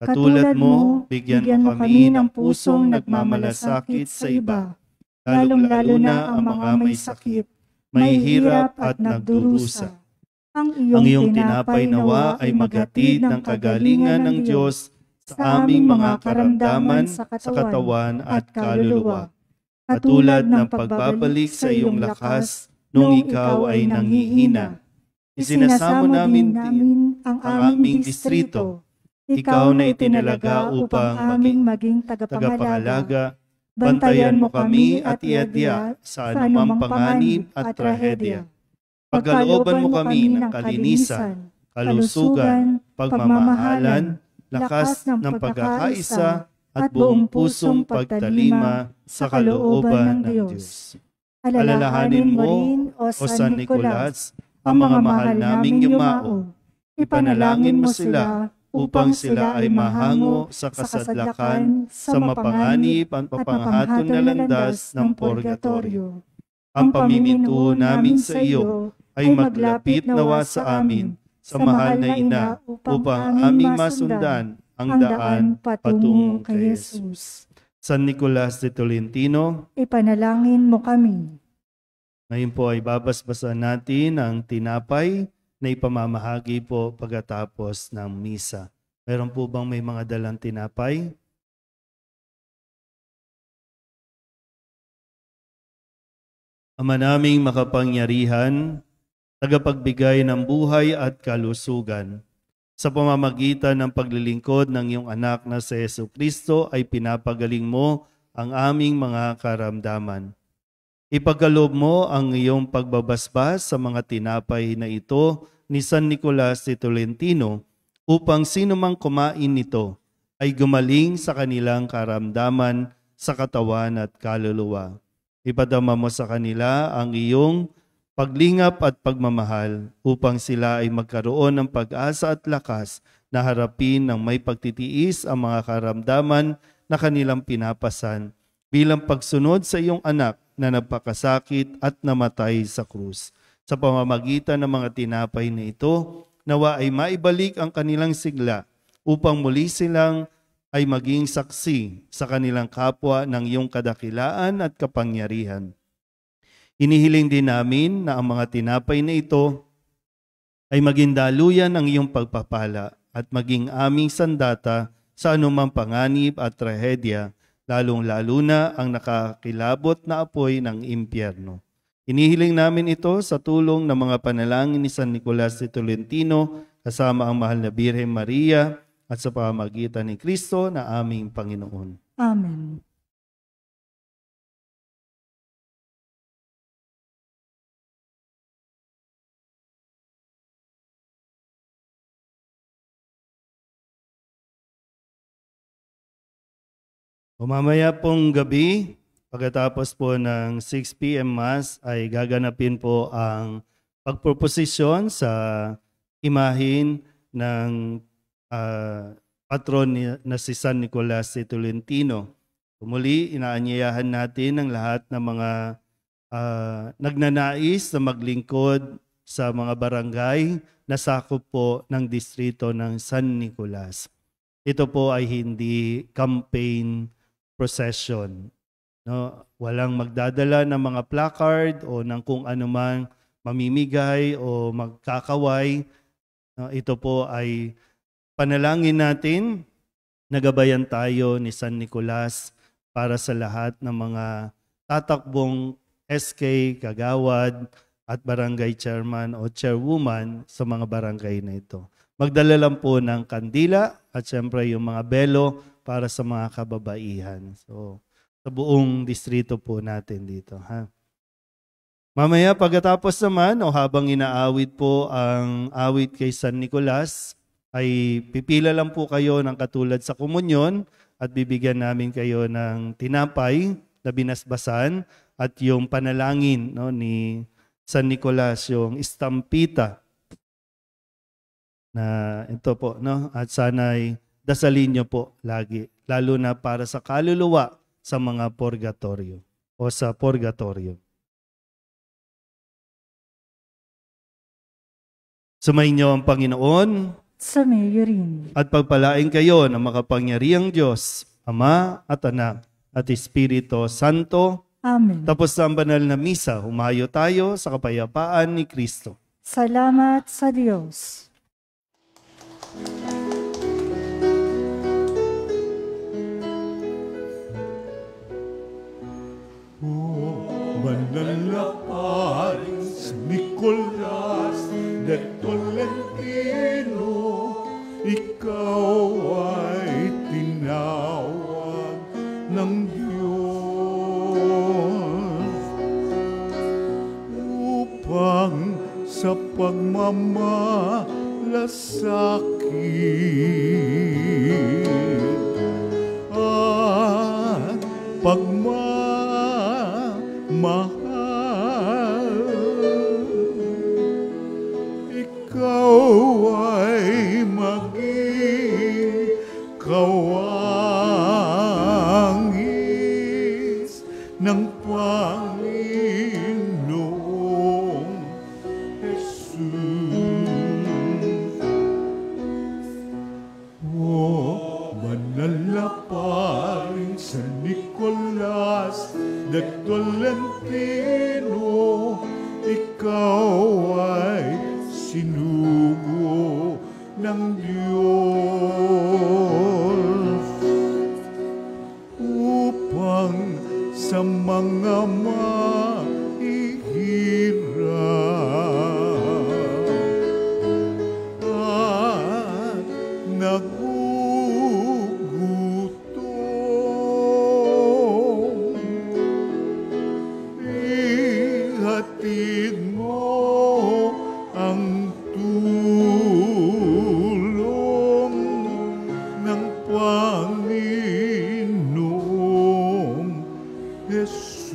Katulad mo, bigyan mo kami ng pusong nagmamalasakit sa iba, lalong-lalo na ang mga may sakit, may hirap at nagdurusa. Ang iyong tinapay nawa ay maghatid ng kagalingan ng Diyos sa aming mga karamdaman sa katawan at kaluluwa. Katulad ng pagbabalik sa iyong lakas nung ikaw ay nanghihina. Isinasamo namin ang aming distrito. Ikaw na itinalaga upang maging tagapangalaga. Bantayan mo kami at iadya sa anumang panganib at trahedya. Pagkalooban mo kami ng kalinisan, kalusugan, pagmamahalan, lakas ng pagkakaisa, at buong pusong pagtalima sa kalooban ng Diyos. Alalahanin mo, O San Nicolas, ang mga mahal naming yumao. Ipanalangin mo sila upang sila ay mahango sa kasadlakan, sa mapanganib at papangahaton na landas ng purgatorio. Ang pamiminto namin sa iyo ay maglapit nawa sa amin, sa mahal na ina, upang aming masundan ang daan patungo kay Jesus. San Nicolas de Tolentino, ipanalangin mo kami. Ngayon po ay babasbasan natin ang tinapay na ipamamahagi po pagkatapos ng misa. Meron po bang may mga dalang tinapay? Ama naming makapangyarihan, tagapagbigay ng buhay at kalusugan, sa pamamagitan ng paglilingkod ng iyong anak na si Jesucristo ay pinapagaling mo ang aming mga karamdaman. Ipagkaloob mo ang iyong pagbabasbas sa mga tinapay na ito ni San Nicolas de Tolentino upang sino mang kumain nito ay gumaling sa kanilang karamdaman sa katawan at kaluluwa. Ipadama mo sa kanila ang iyong paglingap at pagmamahal upang sila ay magkaroon ng pag-asa at lakas na harapin ng may pagtitiis ang mga karamdaman na kanilang pinapasan bilang pagsunod sa iyong anak na nagpakasakit at namatay sa krus. Sa pamamagitan ng mga tinapay na ito, nawa ay maibalik ang kanilang sigla upang muli silang ay maging saksi sa kanilang kapwa ng iyong kadakilaan at kapangyarihan. Inihiling din namin na ang mga tinapay na ito ay maging daluyan ng iyong pagpapala at maging aming sandata sa anumang panganib at trahedya, lalong-lalo na ang nakakilabot na apoy ng impyerno. Inihiling namin ito sa tulong ng mga panalangin ni San Nicolas de Tolentino kasama ang mahal na Birhen Maria at sa pamamagitan ni Kristo na aming Panginoon. Amen. Mamaya pong gabi, pagkatapos po ng 6 p.m. Mass, ay gaganapin po ang pagproposisyon sa imahin ng patron na si San Nicolas de Tolentino. Muli, inaanyayahan natin ang lahat ng mga nagnanais na maglingkod sa mga barangay na sakop po ng distrito ng San Nicolas. Ito po ay hindi campaign procession. No? Walang magdadala ng mga placard o ng kung anumang mamimigay o magkakaway. No? Ito po ay panalangin natin, nagabayan tayo ni San Nicolas para sa lahat ng mga tatakbong SK, kagawad at barangay chairman o chairwoman sa mga barangay na ito. magdala lang po ng kandila at syempre yung mga belo para sa mga kababaihan. So, sa buong distrito po natin dito. Ha? Mamaya pagkatapos naman o habang inaawit po ang awit kay San Nicolas, ay pipila lang po kayo ng katulad sa komunyon at bibigyan namin kayo ng tinapay na binasbasan at yung panalangin, no, ni San Nicolas, yung istampita na ito po, no? At sana'y dasalin niyo po lagi, lalo na para sa kaluluwa sa mga purgatorio o sa purgatorio. Sumainyo ang Panginoon Sumayo rin. at pagpalain kayo ng makapangyarihang Diyos, Ama at Anak at Espiritu Santo. Amen. Tapos na ang banal na misa, humayo tayo sa kapayapaan ni Kristo. Salamat sa Diyos. Banal na paring San Nicolas de Tolentino, ikaw ay tinawag ng Diyos upang sa pagmamalasakit at pagmamahal, ikaw ay maging kawangis ng Panginoong Jesus. O banal na paring San Nicolas de Tolentino, ikaw ay sinugo ng Diyos upang sa mga mahihirap at nagugutom, ihatid mo ang tulong ng Panginoong Jesus.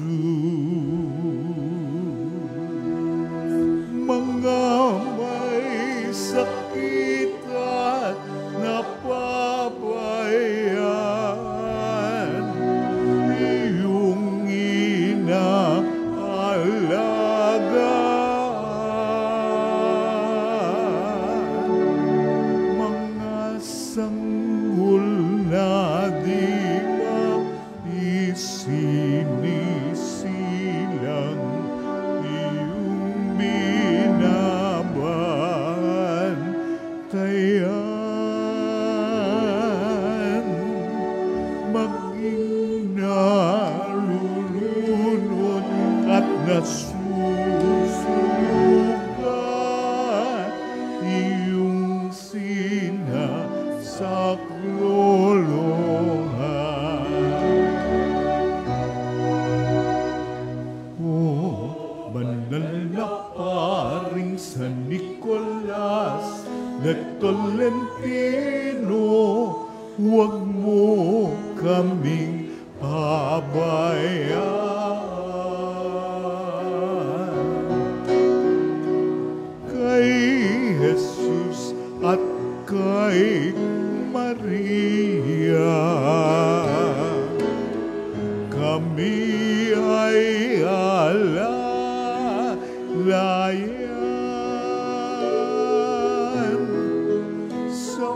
Mga may sakit at napabayaan, iyong inaalagaan, mga sanggol na di maisinilang, iyong binabantayan, maging narurunod at nasusugat, iyong sinasaklolohan. O banal na paring San Nicolas de Tolentino, huwag mo kaming pabayaan. Kay Jesus at kay Maria, kami ay alalayan. Sa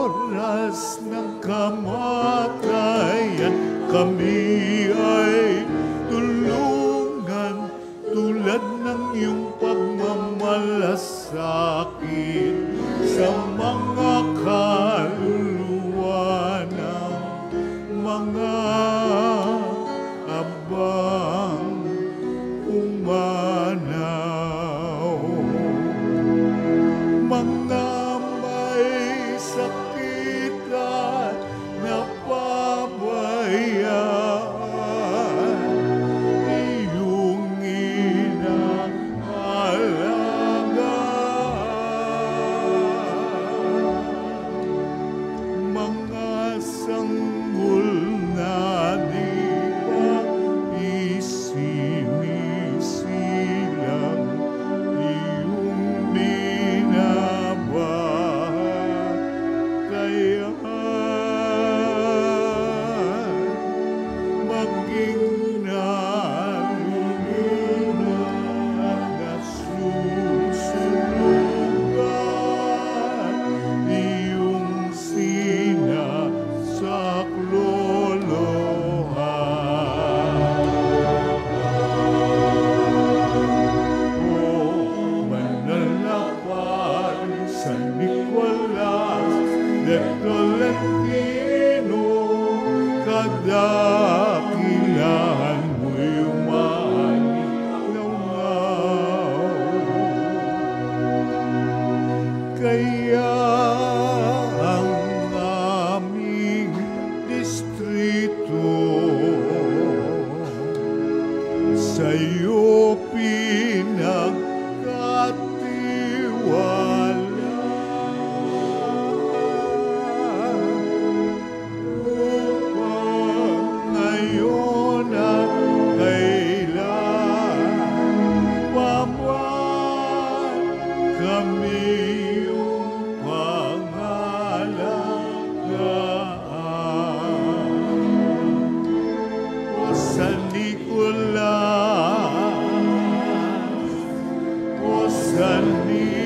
oras ng kamatayan, kami ay tulungan tulad ng iyong pagmamalasakit sa mga kaluluwa ng mga abang umanaw. Mga O San Nicolas,